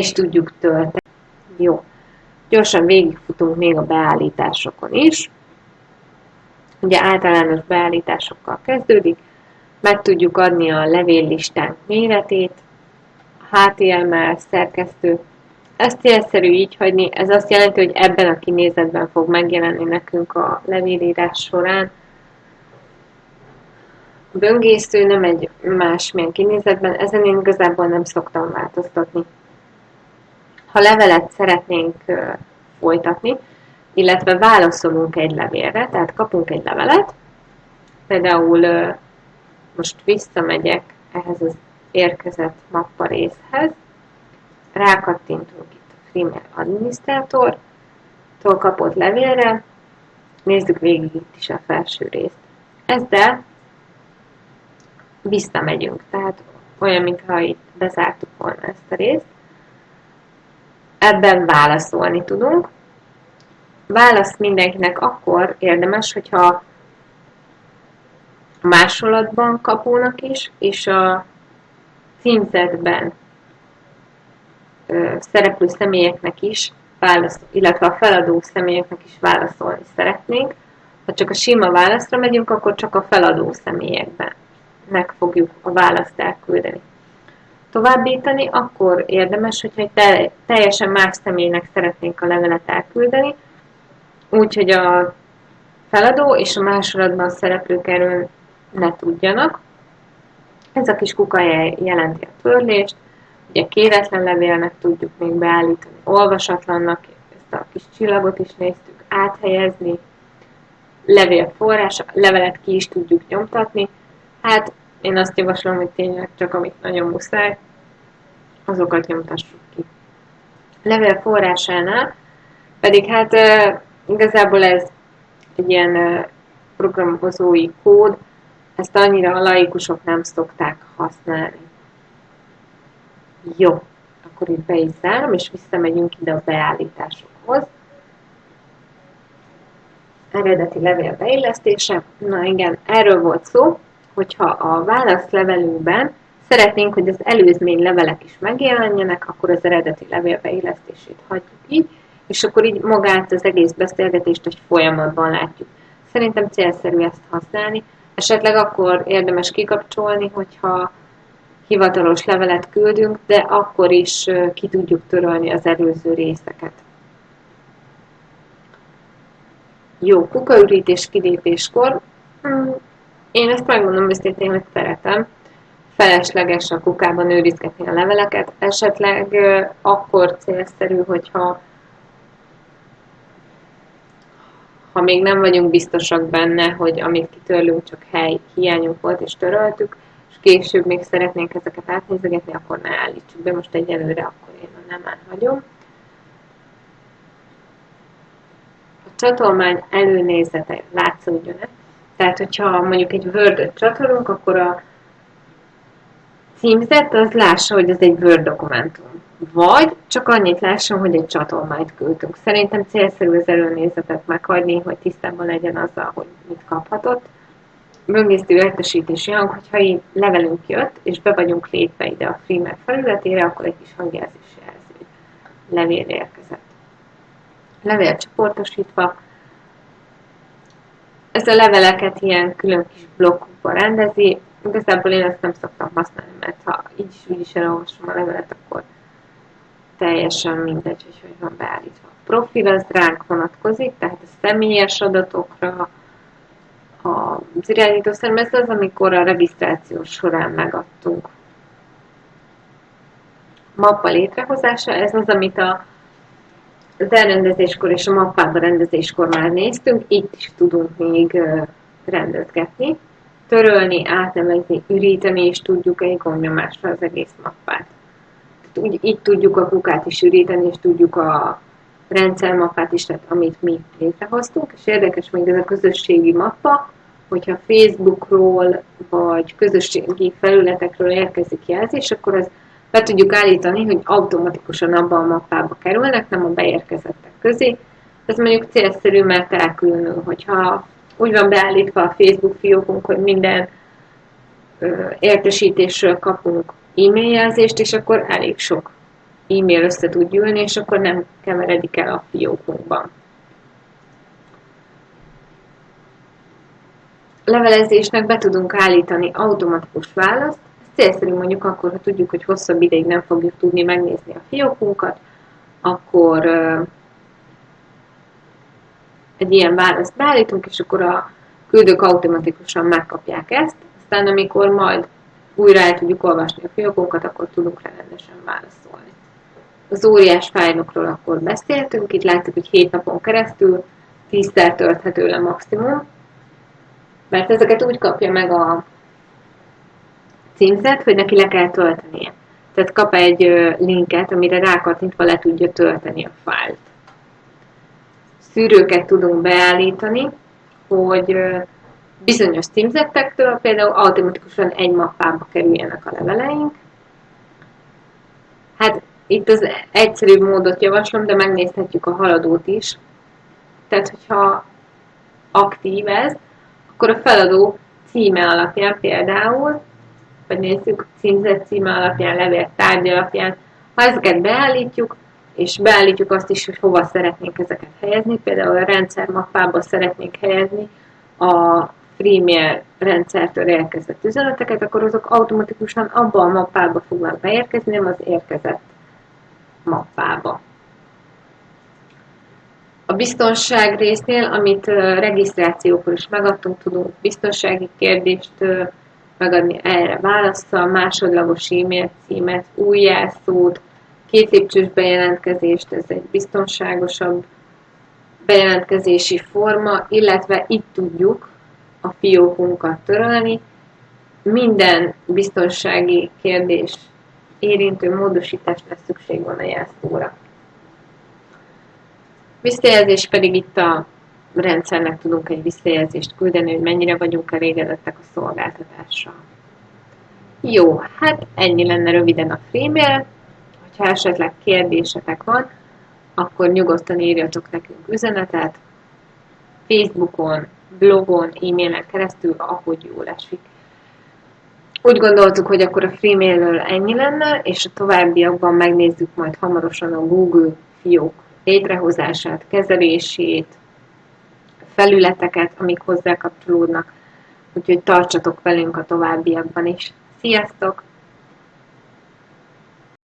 is tudjuk tölteni. Jó. Gyorsan végigfutunk még a beállításokon is. Ugye általános beállításokkal kezdődik. Meg tudjuk adni a levéllistánk méretét, HTML szerkesztő. Ezt célszerű így hagyni, ez azt jelenti, hogy ebben a kinézetben fog megjelenni nekünk a levélírás során. A böngésző nem egy másmilyen kinézetben, ezen én igazából nem szoktam változtatni. Ha levelet szeretnénk folytatni, illetve válaszolunk egy levélre, tehát kapunk egy levelet, például most visszamegyek ehhez az érkezett mappa részhez, rákattintunk itt a Freemail adminisztrátortól kapott levélre, nézzük végig itt is a felső részt. Ezzel visszamegyünk, tehát olyan, mintha itt bezártuk volna ezt a részt. Ebben válaszolni tudunk. Válasz mindenkinek akkor érdemes, hogyha a másolatban kapónak is, és a címzetben szereplő személyeknek is, illetve a feladó személyeknek is válaszolni szeretnénk. Ha csak a sima válaszra megyünk, akkor csak a feladó személyeknek fogjuk a választ elküldeni. Továbbítani akkor érdemes, hogyha egy teljesen más személynek szeretnénk a levelet elküldeni, úgyhogy a feladó és a másolatban szereplők erről ne tudjanak. Ez a kis kuka jelenti a törlést, ugye kéretlen levélnek tudjuk még beállítani, olvasatlannak, ezt a kis csillagot is néztük, áthelyezni, levél forrás, levelet ki is tudjuk nyomtatni. Hát én azt javaslom, hogy tényleg csak amit nagyon muszáj, azokat nyomtassuk ki. Levél forrásánál pedig hát igazából ez egy ilyen programozói kód, ezt annyira a laikusok nem szokták használni. Jó, akkor itt be is zárom, és visszamegyünk ide a beállításokhoz. Eredeti levél beillesztése. Na igen, erről volt szó, hogyha a válaszlevelünkben szeretnénk, hogy az előzmény levelek is megjelenjenek, akkor az eredeti levél beillesztését hagyjuk így, és akkor így magát az egész beszélgetést egy folyamatban látjuk. Szerintem célszerű ezt használni. Esetleg akkor érdemes kikapcsolni, hogyha hivatalos levelet küldünk, de akkor is ki tudjuk törölni az előző részeket. Jó, kukaürítés kilépéskor. Én ezt megmondom őszintén, hogy szeretem. Felesleges a kukában őrizgetni a leveleket. Esetleg akkor célszerű, hogyha még nem vagyunk biztosak benne, hogy amit kitörlünk, csak hiányunk volt és töröltük, és később még szeretnénk ezeket átnézegetni, akkor ne állítsuk be. Most egyelőre akkor én nem elhagyom. A csatolmány előnézete látszódjon-e? Tehát, hogyha mondjuk egy Word-öt csatolunk, akkor a címzet az lássa, hogy ez egy Word dokumentum. Vagy csak annyit lásson, hogy egy csatolmányt küldtünk. Szerintem célszerű az előnézetet meghagyni, hogy tisztában legyen azzal, hogy mit kaphatott. Böngésző értesítési hang, hogyha így levelünk jött, és be vagyunk lépve ide a Freemail felületére, akkor egy kis hangjelzés jelzi, hogy levél érkezett. Levél csoportosítva. Ez a leveleket ilyen külön kis blokkokba rendezi. Igazából én ezt nem szoktam használni, mert ha így is úgy is elolvasom a levelet, akkor teljesen mindegy, hogy van beállítva. A profil az ránk vonatkozik, tehát a személyes adatokra, az irányítószerem, ez az, amikor a regisztráció során megadtunk. Mappa létrehozása, ez az, amit az elrendezéskor és a mappába rendezéskor már néztünk, itt is tudunk még rendezgetni, törölni, átnevezni, üríteni, és tudjuk egy gombnyomásra az egész mappát. Így tudjuk a kukát is üríteni, és tudjuk a rendszermappát is, tehát amit mi létrehoztunk, és érdekes még ez a közösségi mappa, hogyha Facebookról vagy közösségi felületekről érkezik jelzés, akkor ezt be tudjuk állítani, hogy automatikusan abban a mappába kerülnek, nem a beérkezettek közé. Ez mondjuk célszerű, mert elkülönül, hogyha úgy van beállítva a Facebook fiókunk, hogy minden értesítésről kapunk e-mail jelzést, és akkor elég sok e-mail össze tud gyűlni, és akkor nem keveredik el a fiókunkban. Levelezésnek be tudunk állítani automatikus választ. Ez célszerű mondjuk akkor, ha tudjuk, hogy hosszabb ideig nem fogjuk tudni megnézni a fiókunkat, akkor egy ilyen választ beállítunk, és akkor a küldők automatikusan megkapják ezt, aztán amikor majd újra el tudjuk olvasni a fiókunkat, akkor tudunk rá rendesen válaszolni. Az óriás fájlokról akkor beszéltünk, itt látjuk, hogy 7 napon keresztül 10-szer tölthető le maximum, mert ezeket úgy kapja meg a címzet, hogy neki le kell töltenie. Tehát kap egy linket, amire rákattintva le tudja tölteni a fájlt. Szűrőket tudunk beállítani, hogy bizonyos címzettektől például automatikusan egy mappába kerüljenek a leveleink. Hát itt az egyszerűbb módot javaslom, de megnézhetjük a haladót is. Tehát, hogyha aktív ez, akkor a feladó címe alapján például, vagy nézzük címzet címe alapján, levél tárgy alapján, ha ezeket beállítjuk, és beállítjuk azt is, hogy hova szeretnénk ezeket helyezni, például a rendszermappába szeretnénk helyezni a FreeMail rendszertől érkezett üzeneteket, akkor azok automatikusan abba a mappába fognak beérkezni, nem az érkezett mappába. A biztonság résznél, amit regisztrációkor is megadtunk, tudunk biztonsági kérdést megadni erre válaszsal, másodlagos e-mail címet, új jelszót, 2 lépcsős bejelentkezést, ez egy biztonságosabb bejelentkezési forma, illetve itt tudjuk a fiókunkat törölni. Minden biztonsági kérdés érintő módosításra szükség van a jelszóra. Visszajelzés pedig itt a rendszernek tudunk egy visszajelzést küldeni, hogy mennyire vagyunk elégedettek a szolgáltatással. Jó, hát ennyi lenne röviden a FreeMail. Ha esetleg kérdésetek van, akkor nyugodtan írjatok nekünk üzenetet Facebookon, blogon, e-mailen keresztül, ahogy jól esik. Úgy gondoltuk, hogy akkor a FreeMailről ennyi lenne, és a továbbiakban megnézzük majd hamarosan a Google fiók létrehozását, kezelését, felületeket, amik hozzá kapcsolódnak. Úgyhogy tartsatok velünk a továbbiakban is. Sziasztok!